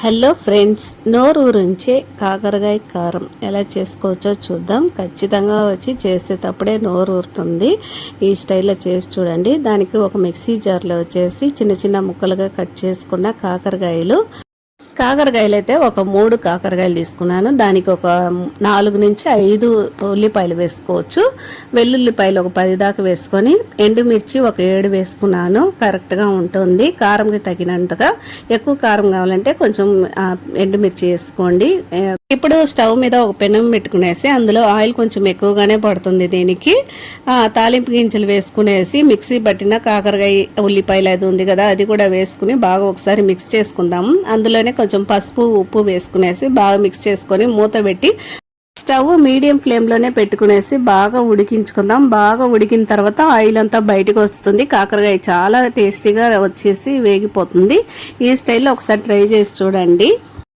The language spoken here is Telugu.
హలో ఫ్రెండ్స్, నోరు ఊరించే కాకరకాయ కారం ఎలా చేసుకోవచ్చో చూద్దాం. ఖచ్చితంగా వచ్చి చేసేటప్పుడే నోరు ఊరుతుంది. ఈ స్టైల్లో చేసి చూడండి. దానికి ఒక మిక్సీ జార్లో వచ్చేసి చిన్న చిన్న ముక్కలుగా కట్ చేసుకున్న కాకరకాయలు అయితే ఒక 3 కాకరకాయలు తీసుకున్నాను. దానికి ఒక 4 నుంచి 5 ఉల్లిపాయలు వేసుకోవచ్చు. వెల్లుల్లిపాయలు ఒక 10 దాకా వేసుకొని, ఎండుమిర్చి ఒక 7 వేసుకున్నాను. కరెక్ట్గా ఉంటుంది. కారంకి తగినంతగా. ఎక్కువ కారం కావాలంటే కొంచెం ఎండుమిర్చి వేసుకోండి. ఇప్పుడు స్టవ్ మీద ఒక పెనం పెట్టుకునేసి అందులో ఆయిల్ కొంచెం ఎక్కువగానే పడుతుంది. దీనికి తాలింపు గింజలు వేసుకునేసి మిక్సీ పట్టిన కాకరకాయ ఉల్లిపాయలు అది ఉంది కదా, అది కూడా వేసుకుని బాగా ఒకసారి మిక్స్ చేసుకుందాము. అందులోనే కొంచెం పసుపు ఉప్పు వేసుకునేసి బాగా మిక్స్ చేసుకొని మూత పెట్టి స్టవ్ మీడియం ఫ్లేమ్లోనే పెట్టుకునేసి బాగా ఉడికించుకుందాం. బాగా ఉడికిన తర్వాత ఆయిల్ అంతా బయటకు వస్తుంది. కాకరకాయ చాలా టేస్టీగా వచ్చేసి వేగిపోతుంది. ఈ స్టైల్లో ఒకసారి ట్రై చేసి చూడండి.